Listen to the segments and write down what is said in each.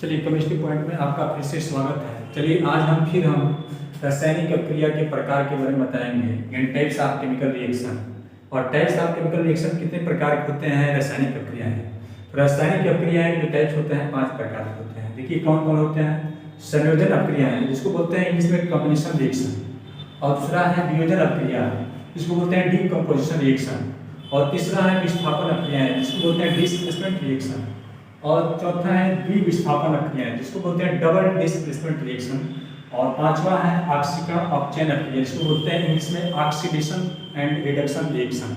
चलिए chemistry point में आपका फिर से स्वागत है। चलिए आज हम रासायनिक अभिक्रिया के प्रकार के बारे में बताएंगे, यानी टाइप्स ऑफ केमिकल रिएक्शन। और टाइप्स ऑफ केमिकल रिएक्शन कितने प्रकार के होते हैं? रासायनिक अभिक्रियाएं। तो रासायनिक अभिक्रियाएं जो टाइप्स होते हैं 5 प्रकार के होते हैं। देखिए कौन कौन होते हैं? संयोजन अभिक्रियाएं जिसको बोलते हैं इंग्लिश में कॉम्बिनेशन रिएक्शन, और दूसरा है वियोजन अभिक्रिया जिसको बोलते हैं डीकम्पोजिशन रिएक्शन, और तीसरा है विस्थापन अभिक्रियाएं जिसको बोलते हैं डिस्प्लेसमेंट रिएक्शन, और चौथा है द्विविस्थापन अभिक्रिया जिसको बोलते हैं डबल डिस्प्लेसमेंट रिएक्शन, और पांचवा है ऑक्सीकरण अपचयन अभिक्रिया जिसको बोलते हैं इंग्लिश में ऑक्सीडेशन एंड रिडक्शन रिएक्शन।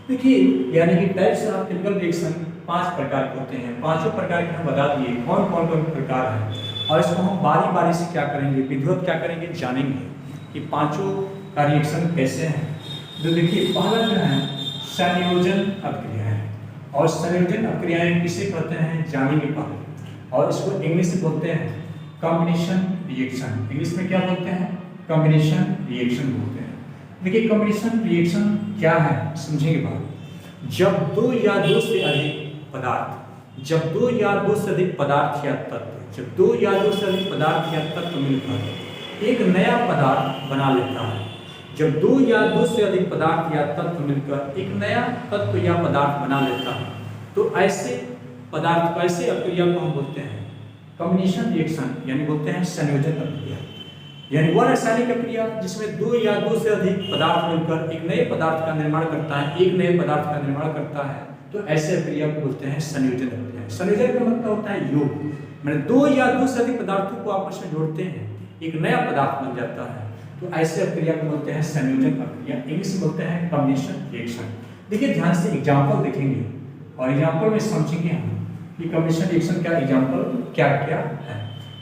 देखिए यानी कि टाइप्स ऑफ केमिकल रिएक्शन 5 प्रकार के होते हैं। पांचों प्रकार के हम बता दिए कौन कौन कौन प्रकार है, और इसको हम बारी बारी से क्या करेंगे, विधिवत क्या करेंगे, जानेंगे कि पांचों का रिएक्शन कैसे है। तो देखिए पहला जो है संयोजन अभिक्रिया है, और संयोजन अभिक्रियाएं किसे कहते हैं जानेंगे पहले। और इसको इंग्लिश में बोलते हैं कॉम्बिनेशन रिएक्शन। इंग्लिश में क्या बोलते हैं? कॉम्बिनेशन रिएक्शन बोलते हैं। देखिए कॉम्बिनेशन रिएक्शन क्या है समझेंगे बात। जब दो या दो से अधिक पदार्थ या तत्व मिलकर एक नया पदार्थ बना लेता है। जब दो या दो से अधिक पदार्थ या तत्व मिलकर एक नया तत्व या पदार्थ बना लेता है, तो ऐसे पदार्थ ऐसे अभिक्रिया को हम बोलते हैं कॉम्बिनेशन रिएक्शन, यानी बोलते हैं संयोजन अभिक्रिया। यानी वह रासायनिक अभिक्रिया जिसमें दो या दो से अधिक पदार्थ मिलकर एक नए पदार्थ का निर्माण करता है, तो ऐसे अभिक्रिया को बोलते हैं संयोजन अभिक्रिया। संयोजन का मतलब होता है योग, मैंने दो या दो से अधिक पदार्थों को आपस में जोड़ते हैं, एक नया पदार्थ बन जाता है, तो ऐसे अभिक्रिया को बोलते हैं संयोजन अभिक्रिया। इंग्लिश में बोलते हैं कॉम्बिनेशन रिएक्शन। देखिए ध्यान से एग्जांपल देखेंगे और एग्जांपल में समझेंगे हम कि कॉम्बिनेशन रिएक्शन का एग्जांपल क्या क्या है।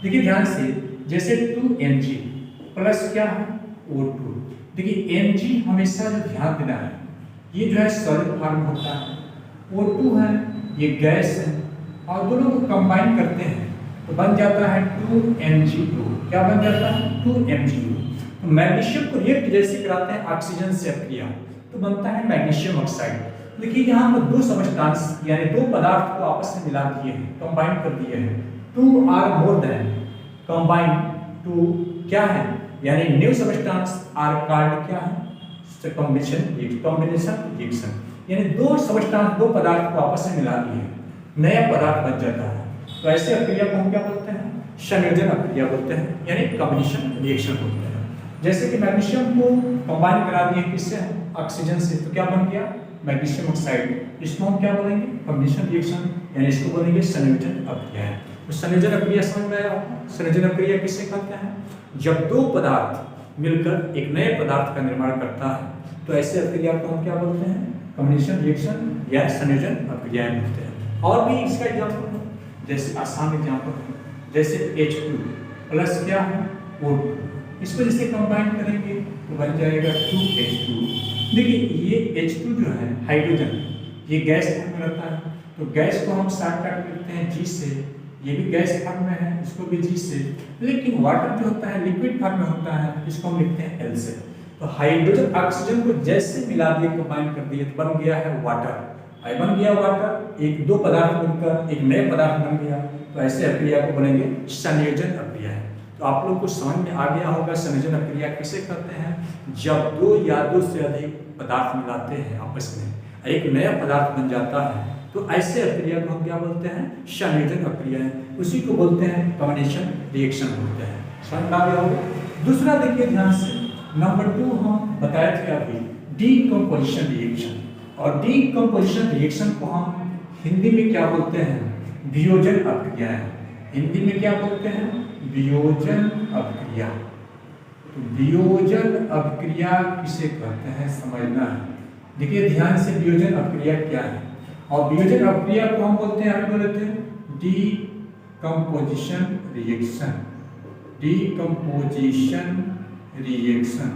देखिए ध्यान से, जैसे 2Mg प्लस क्या है O2। देखिए Mg हमेशा जो ध्यान देना है, ये जो है सॉलिड फॉर्म होता है, O2 है ये गैस है, और दोनों को कंबाइन करते हैं तो बन जाता है 2Mg2। क्या बन जाता है? 2Mg2। तो मैग्नीशियम को रिएक्ट जैसे कराते हैं ऑक्सीजन से अभिक्रिया, तो बनता है मैग्नीशियम ऑक्साइड। देखिए यहाँ पर दो सबस्टांस यानी दो पदार्थ को आपस में मिला दिए हैं, कंबाइन कर दिए हैं। 2 or more than combine to क्या है, यानी न्यू सबस्टांस आर कॉल्ड क्या है, कॉम्बिनेशन रिएक्शन। यानी दो सबस्टांस दो पदार्थ को आपस में मिला दिए, नया पदार्थ बन जाता है, तो ऐसे अभिक्रिया को हम क्या बोलते हैं? संयोजन अभिक्रिया बोलते हैं, यानी कॉम्बिनेशन रिएक्शन बोलते हैं। जैसे कि मैग्नीशियम को कंबाइन करा दिए किससे? ऑक्सीजन से, तो क्या बन गया? Magnesium oxide. इसको हम क्या बोलेंगे? कॉम्बिनेशन रिएक्शन, यानी इसको बोलेंगे संयोजन अभिक्रिया। तो संयोजन अभिक्रिया समझ में आया? संयोजन अभिक्रिया किसे कहते हैं? जब दो पदार्थ मिलकर एक नए पदार्थ का निर्माण करता है, तो ऐसे अभिक्रिया को हम क्या बोलते हैं? कॉम्बिनेशन रिएक्शन या संयोजन अभिक्रिया बोलते हैं। और भी इसका एग्जाम्पल है, जैसे आसान एग्जाम्पल है, जैसे H2 प्लस क्या है O2, इसको जैसे कंबाइन करेंगे तो बन जाएगा 2H2। देखिए ये H2 जो है हाइड्रोजन, ये गैस फॉर्म में रहता है, तो गैस को हम शॉर्टकट लिखते हैं G से, ये भी गैस फॉर्म में है, इसको भी G से। लेकिन वाटर जो होता है लिक्विड फॉर्म में होता है, इसको हम लिखते हैं L से। तो हाइड्रोजन ऑक्सीजन को जैसे मिला दिए, कंबाइन कर दिए, तो बन गया है वाटर। बन गया वाटर, एक दो पदार्थ मिलकर एक नए पदार्थ बन गया, तो ऐसे अभिक्रिया को बोलेंगे संयोजन अभिक्रिया है। तो आप लोग को समझ में आ गया होगा संयोजन अभिक्रिया किसे कहते हैं? जब दो या दो से अधिक पदार्थ मिलाते हैं आपस में, एक नया पदार्थ बन जाता है, तो ऐसे अभिक्रिया को हम क्या बोलते हैं? संयोजन अभिक्रिया है। उसी को बोलते हैं कॉम्बिनेशन रिएक्शन बोलते हैं। समझ में आ गया होगा। दूसरा देखिए ध्यान से, नंबर 2 हम बताए थे अभी डीकम्पोजिशन रिएक्शन, और डीकम्पोजिशन रिएक्शन को हम हिंदी में क्या बोलते हैं? वियोजन अभिक्रिया है। हिंदी में क्या बोलते हैं? वियोजन अभिक्रिया। तो वियोजन अभिक्रिया किसे कहते हैं समझना है। देखिए ध्यान से, वियोजन अभिक्रिया क्या है? और वियोजन अभिक्रिया को हम बोलते हैं, अभी बोले थे डीकम्पोजिशन रिएक्शन। डीकम्पोजिशन रिएक्शन,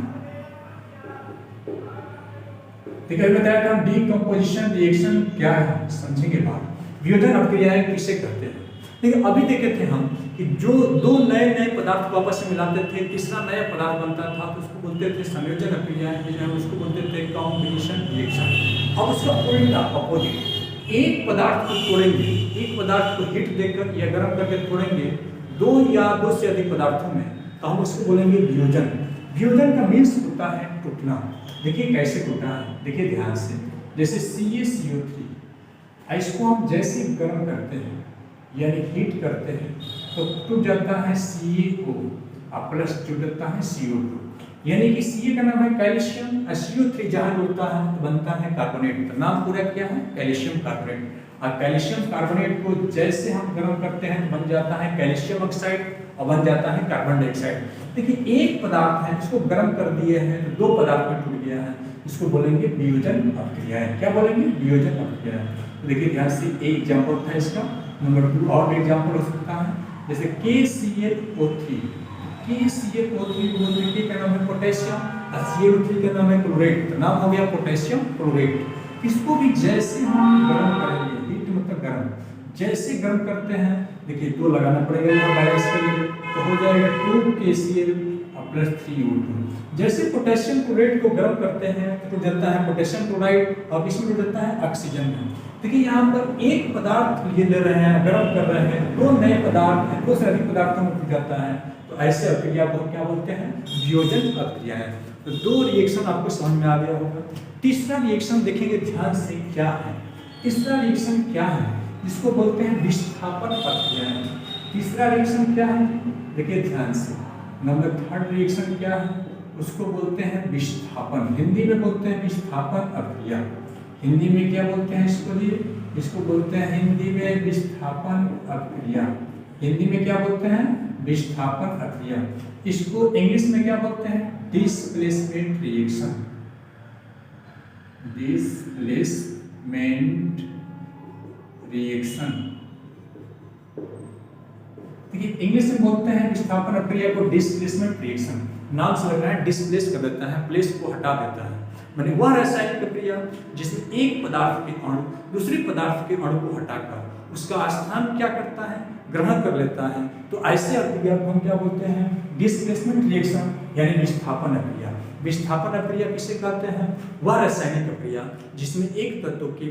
ठीक है, बताया था डीकम्पोजिशन रिएक्शन क्या है, समझेंगे बात। वियोजन अभिक्रिया किसे कहते हैं? लेकिन अभी देखे थे हम कि जो दो नए नए पदार्थ को आपस में मिलाते थे, तीसरा नया पदार्थ बनता था, तो उसको बोलते थे संयोजन अभिक्रिया, उसको बोलते थे कॉम्बिनेशन रिएक्शन। अब उसका उल्टा अपोजिट एक पदार्थ को तोड़ेंगे, एक पदार्थ को हीट देकर या गर्म करके तोड़ेंगे दो या दो से अधिक पदार्थों में, तो हम उसको बोलेंगे वियोजन। वियोजन का मीन्स होता है टूटना। देखिए कैसे टूटा है, देखिए ध्यान से। जैसे CaCO3, इसको हम जैसे गर्म करते हैं यानी हीट करते हैं तो टूट जाता है CaO और प्लस टूट जाता है CO2, यानी कि Ca का नाम है कैल्शियम और CO3 जहाँ जुड़ता है तो बनता है कार्बोनेट। तो नाम पूरा क्या है, कैल्शियम कार्बोनेट। और कैल्शियम कार्बोनेट को जैसे हम गर्म करते हैं बन जाता है कैल्शियम ऑक्साइड और बन जाता है कार्बन डाइऑक्साइड। देखिए एक पदार्थ है, इसको गर्म कर दिए हैं तो दो पदार्थ में टूट गया है, इसको बोलेंगे वियोजन अपक्रियाएं। क्या बोलेंगे, वियोजन अपक्रियाएं। तो देखिए ध्यान से, एक एग्जाम्पल था इसका। नंबर 2 और भी एग्जाम्पल हो सकता है, जैसे KClO3। KClO3 बोलते हैं क्या नाम है, पोटेशियम, और CO3 का नाम है क्लोरेट। तो नाम हो गया पोटेशियम क्लोरेट। इसको भी जैसे हम गर्म करेंगे, हीट मतलब गर्म, जैसे गर्म करते हैं, देखिए 2 लगाना पड़ेगा यहाँ बैलेंस के लिए, तो हो जाएगा 2KCl प्लस 3O2। जैसे पोटेशियम क्लोराइड को गर्म करते हैं तो जाता है पोटेशियम क्लोराइड और इसमें जुड़ जाता है ऑक्सीजन में। देखिए यहाँ पर एक पदार्थ ये ले रहे हैं, गर्म कर रहे हैं, दो नए पदार्थ हैं, दो से अधिक पदार्थों में टूट जाता है, तो ऐसे अभिक्रिया को क्या बोलते हैं, वियोजन अभिक्रिया है। तो 2 रिएक्शन आपको समझ में आ गया होगा। तीसरा रिएक्शन देखेंगे ध्यान से क्या है। तीसरा रिएक्शन क्या है, इसको बोलते हैं विस्थापन अभिक्रिया। तीसरा रिएक्शन क्या है, देखिए ध्यान से। नंबर 3 रिएक्शन क्या है, उसको बोलते हैं विस्थापन। हिंदी में बोलते हैं विस्थापन अभिक्रिया। हिंदी में क्या बोलते हैं इसको जी, इसको बोलते हैं हिंदी में विस्थापन अभिक्रिया। हिंदी में क्या बोलते हैं, विस्थापन अभिक्रिया। इसको इंग्लिश में क्या बोलते हैं, डिस्प्लेसमेंट रिएक्शन। Displacement reaction. देखिए इंग्लिश में बोलते हैं विस्थापन अभिक्रिया को डिस्प्लेसमेंट रिएक्शन। नाम से लग रहा है डिस्प्लेस कर देता है, प्लेस को हटा देता है। माने वह रासायनिक प्रक्रिया जिसमें एक पदार्थ के अणु दूसरे पदार्थ के अणु को हटाकर उसका स्थान क्या करता है, ग्रहण कर लेता है। तो ऐसे अभिक्रिया को हम क्या बोलते हैं, डिस्प्लेसमेंट रिएक्शन यानी विस्थापन अभिक्रिया। विस्थापन अभिक्रिया किसे कहते हैं, वह रासायनिक प्रक्रिया जिसमें एक तत्व के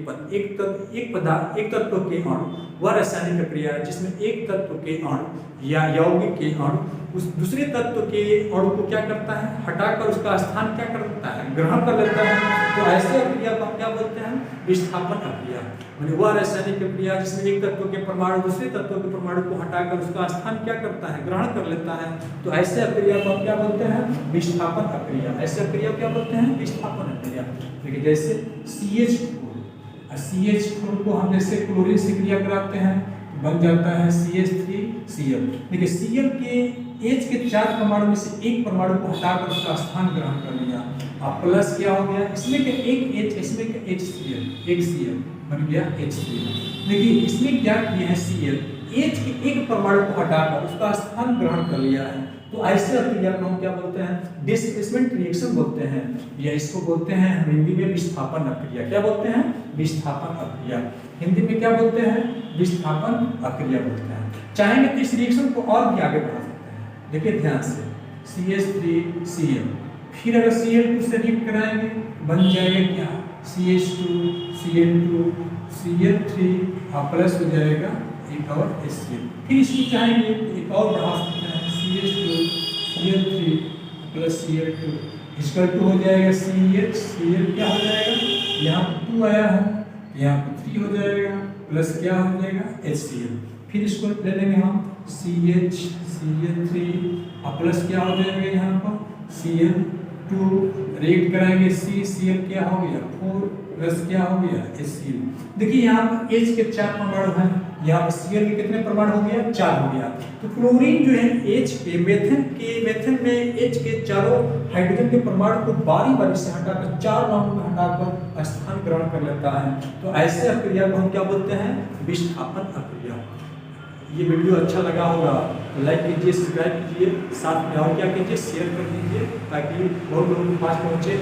अणु, वह रासायनिक प्रक्रिया जिसमें एक तत्व के अणु या यौगिक के अणु उस दूसरे तत्व के अणु को क्या करता है, हटाकर उसका स्थान क्या करता है, ग्रहण कर लेता है। तो ऐसे अभिक्रिया को हम क्या बोलते हैं, विस्थापन अभिक्रिया। माने वह रासायनिक प्रक्रिया जिसमें एक तत्व के परमाणु दूसरे तत्व के परमाणु को हटाकर उसका स्थान क्या करता है, ग्रहण कर लेता है। तो ऐसे अभिक्रिया को हम क्या बोलते हैं, विस्थापन अभिक्रिया। ऐसे अभिक्रिया क्या बोलते हैं, विस्थापन अभिक्रिया। देखिए जैसे CH4 को हम जैसे क्लोरीन से क्रिया कराते हैं बन जाता है CH3Cl। देखिए Cl के H के 4 परमाणु में से एक परमाणु को हटाकर उसका स्थान ग्रहण कर लिया, अब प्लस क्या हो गया, इसमें के एक H, इसमें के HCl, एक Cl बन गया HCl। देखिए इसमें क्या किया है, Cl H के एक परमाणु को हटाकर उसका स्थान ग्रहण कर लिया है। तो ऐसे अभिक्रिया को हम क्या बोलते हैं, डिस्प्लेसमेंट रिएक्शन बोलते हैं, या इसको बोलते हैं हिंदी में विस्थापन अभिक्रिया। क्या बोलते हैं, विस्थापन अभिक्रिया। हिंदी में क्या बोलते हैं, विस्थापन अभिक्रिया बोलते हैं। चाहेंगे तो इस रिएक्शन को और भी आगे बढ़ा सकते हैं। देखिए ध्यान से, CH3Cl, फिर अगर Cl2 से रिएक्ट कराएंगे बन जाएगा क्या, CH2Cl2 Cl3 और प्लस हो जाएगा एक और HCl। फिर इसको चाहेंगे तो एक और बढ़ा सकते हैं, CH2Cl3 प्लस Cl2 इसका 2 हो जाएगा Cl क्या हो जाएगा, यहाँ 2 आया है, यहाँ 3 हो जाएगा, प्लस क्या हो जाएगा HCl। फिर इसको ले लेंगे हम CH3 और प्लस क्या हो जाएगा यहाँ पर Cl2, रिएक्ट कराएंगे CCl क्या हो गया 4 प्लस क्या हो गया HCl। देखिए यहाँ पर H के 4 परमाणु हैं, यहाँ पर Cl के कितने परमाणु हो गया, 4 हो गया। तो क्लोरीन जो है H के मेथन में H के चारों हाइड्रोजन के परमाणु को बारी बारी से हटाकर 4 परमाणु को हटाकर स्थान ग्रहण कर लेता है। तो ऐसे अभिक्रिया को हम क्या बोलते हैं, विस्थापन अभिक्रिया। ये वीडियो अच्छा लगा होगा तो लाइक कीजिए, सब्सक्राइब कीजिए, साथ में और क्या कीजिए, शेयर कर दीजिए ताकि बहुत लोगों के पास पहुँचे।